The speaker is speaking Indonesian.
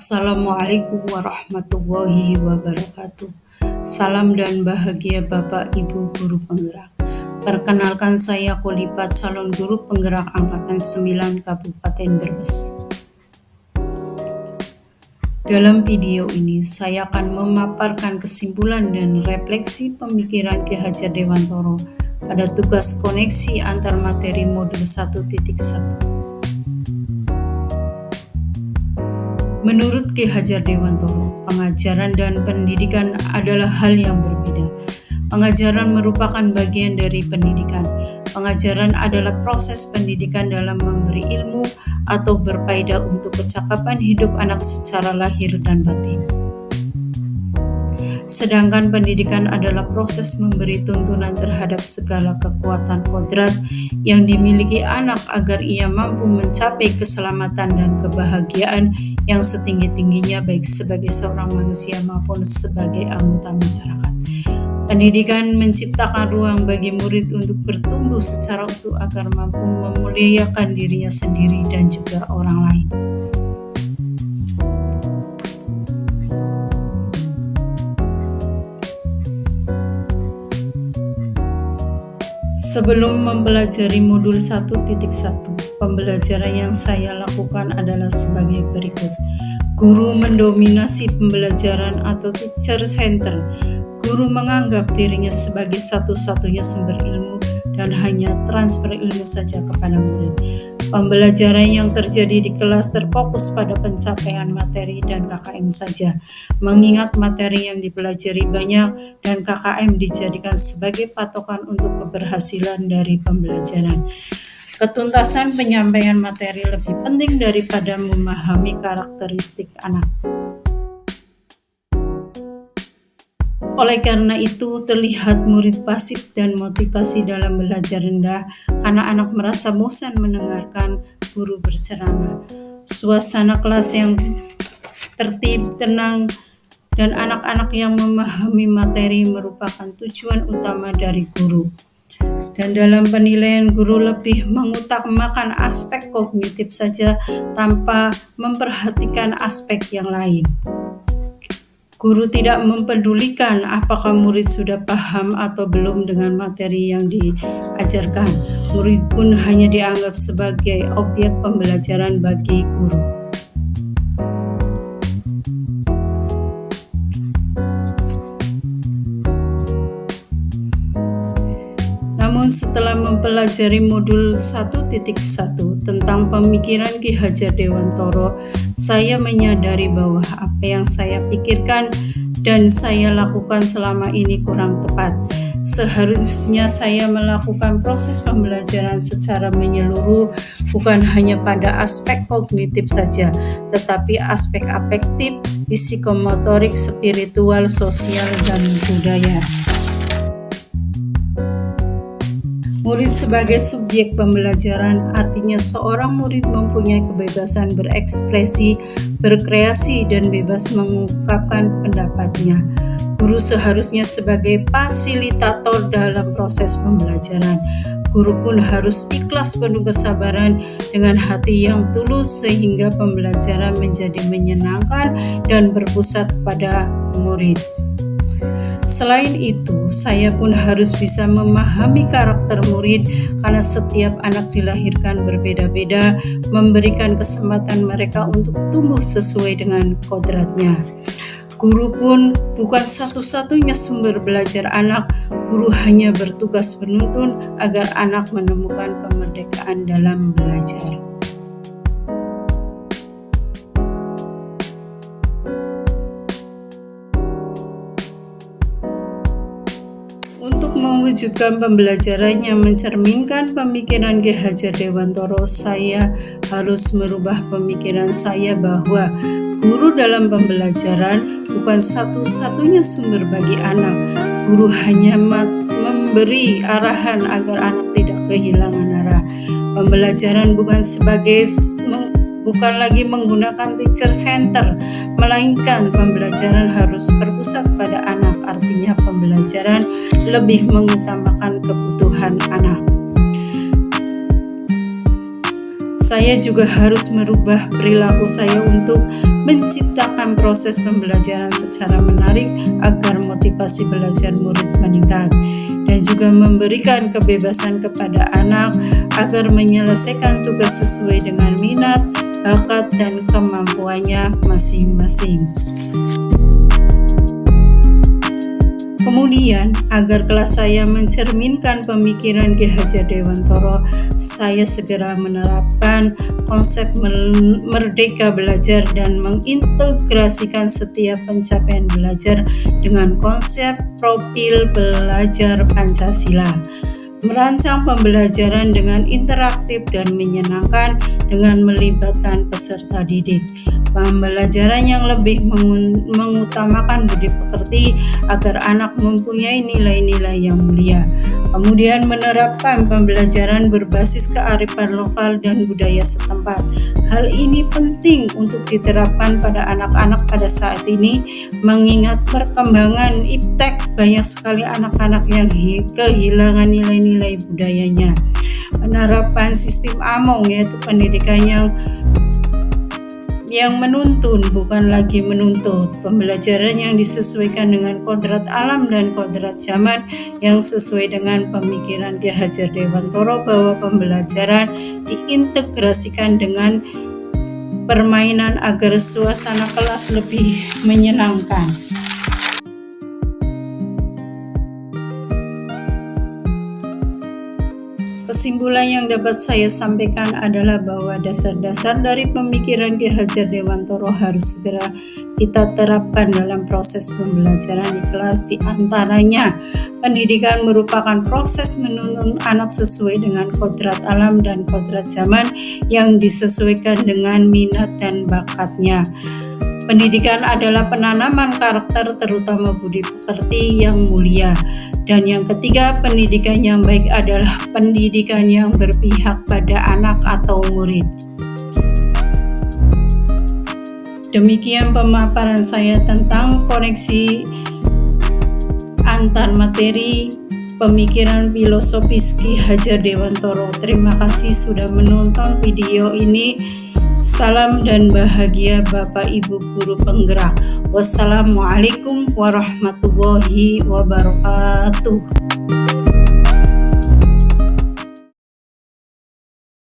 Assalamualaikum warahmatullahi wabarakatuh. Salam dan bahagia Bapak Ibu Guru Penggerak. Perkenalkan saya Kolipa, calon guru penggerak Angkatan 9 Kabupaten Brebes. Dalam video ini, saya akan memaparkan kesimpulan dan refleksi pemikiran Ki Hajar Dewantoro pada tugas koneksi antar materi modul 1.1. Menurut Ki Hajar Dewantoro, pengajaran dan pendidikan adalah hal yang berbeda. Pengajaran merupakan bagian dari pendidikan. Pengajaran adalah proses pendidikan dalam memberi ilmu atau berfaedah untuk kecakapan hidup anak secara lahir dan batin. Sedangkan pendidikan adalah proses memberi tuntunan terhadap segala kekuatan kodrat yang dimiliki anak agar ia mampu mencapai keselamatan dan kebahagiaan yang setinggi-tingginya baik sebagai seorang manusia maupun sebagai anggota masyarakat. Pendidikan menciptakan ruang bagi murid untuk bertumbuh secara utuh agar mampu memuliakan dirinya sendiri dan juga orang lain. Sebelum mempelajari modul 1.1, pembelajaran yang saya lakukan adalah sebagai berikut. Guru mendominasi pembelajaran atau teacher center. Guru menganggap dirinya sebagai satu-satunya sumber ilmu dan hanya transfer ilmu saja kepada murid. Pembelajaran yang terjadi di kelas terfokus pada pencapaian materi dan KKM saja, mengingat materi yang dipelajari banyak dan KKM dijadikan sebagai patokan untuk keberhasilan dari pembelajaran. Ketuntasan penyampaian materi lebih penting daripada memahami karakteristik anak. Oleh karena itu, terlihat murid pasif dan motivasi dalam belajar rendah karena anak merasa bosan mendengarkan guru berceramah. Suasana kelas yang tertib, tenang, dan anak-anak yang memahami materi merupakan tujuan utama dari guru. Dan dalam penilaian, guru lebih mengutamakan aspek kognitif saja tanpa memperhatikan aspek yang lain. Guru tidak mempedulikan apakah murid sudah paham atau belum dengan materi yang diajarkan. Murid pun hanya dianggap sebagai objek pembelajaran bagi guru. Namun setelah mempelajari modul 1.1 tentang pemikiran Ki Hajar Dewantoro, saya menyadari bahwa apa yang saya pikirkan dan saya lakukan selama ini kurang tepat. Seharusnya saya melakukan proses pembelajaran secara menyeluruh, bukan hanya pada aspek kognitif saja, tetapi aspek afektif, psikomotorik, spiritual, sosial, dan budaya. Murid sebagai subjek pembelajaran artinya seorang murid mempunyai kebebasan berekspresi, berkreasi, dan bebas mengungkapkan pendapatnya. Guru seharusnya sebagai fasilitator dalam proses pembelajaran. Guru pun harus ikhlas penuh kesabaran dengan hati yang tulus sehingga pembelajaran menjadi menyenangkan dan berpusat pada murid. Selain itu, saya pun harus bisa memahami karakter murid karena setiap anak dilahirkan berbeda-beda, memberikan kesempatan mereka untuk tumbuh sesuai dengan kodratnya. Guru pun bukan satu-satunya sumber belajar anak, guru hanya bertugas menuntun agar anak menemukan kemerdekaan dalam belajar. Untuk mewujudkan pembelajaran yang mencerminkan pemikiran Ki Hajar Dewantoro, saya harus merubah pemikiran saya bahwa guru dalam pembelajaran bukan satu-satunya sumber bagi anak. Guru hanya memberi arahan agar anak tidak kehilangan arah. Pembelajaran bukan lagi menggunakan teacher center, melainkan pembelajaran harus berpusat pada anak. Artinya pembelajaran lebih mengutamakan kebutuhan anak. Saya juga harus merubah perilaku saya untuk menciptakan proses pembelajaran secara menarik agar motivasi belajar murid meningkat, dan juga memberikan kebebasan kepada anak agar menyelesaikan tugas sesuai dengan minat, bakat, dan kemampuannya masing-masing. Kemudian, agar kelas saya mencerminkan pemikiran Ki Hajar Dewantara, saya segera menerapkan konsep merdeka belajar dan mengintegrasikan setiap pencapaian belajar dengan konsep profil belajar Pancasila. Merancang pembelajaran dengan interaktif dan menyenangkan dengan melibatkan peserta didik. Pembelajaran yang lebih mengutamakan budi pekerti agar anak mempunyai nilai-nilai yang mulia. Kemudian menerapkan pembelajaran berbasis kearifan lokal dan budaya setempat. Hal ini penting untuk diterapkan pada anak-anak pada saat ini, mengingat perkembangan iptek banyak sekali anak-anak yang kehilangan nilai-nilai budayanya. Penerapan sistem AMONG, yaitu pendidikan yang menuntun bukan lagi menuntut. Pembelajaran yang disesuaikan dengan kodrat alam dan kodrat zaman yang sesuai dengan pemikiran Ki Hajar Dewantara bahwa pembelajaran diintegrasikan dengan permainan agar suasana kelas lebih menyenangkan. Kesimpulan yang dapat saya sampaikan adalah bahwa dasar-dasar dari pemikiran Ki Hajar Dewantara harus segera kita terapkan dalam proses pembelajaran di kelas. Di antaranya, pendidikan merupakan proses menuntun anak sesuai dengan kodrat alam dan kodrat zaman yang disesuaikan dengan minat dan bakatnya. Pendidikan adalah penanaman karakter, terutama budi pekerti yang mulia. Dan yang ketiga, pendidikan yang baik adalah pendidikan yang berpihak pada anak atau murid. Demikian pemaparan saya tentang koneksi antar materi pemikiran filosofis Ki Hajar Dewantara. Terima kasih sudah menonton video ini. Salam dan bahagia Bapak Ibu Guru Penggerak. Wassalamualaikum warahmatullahi wabarakatuh.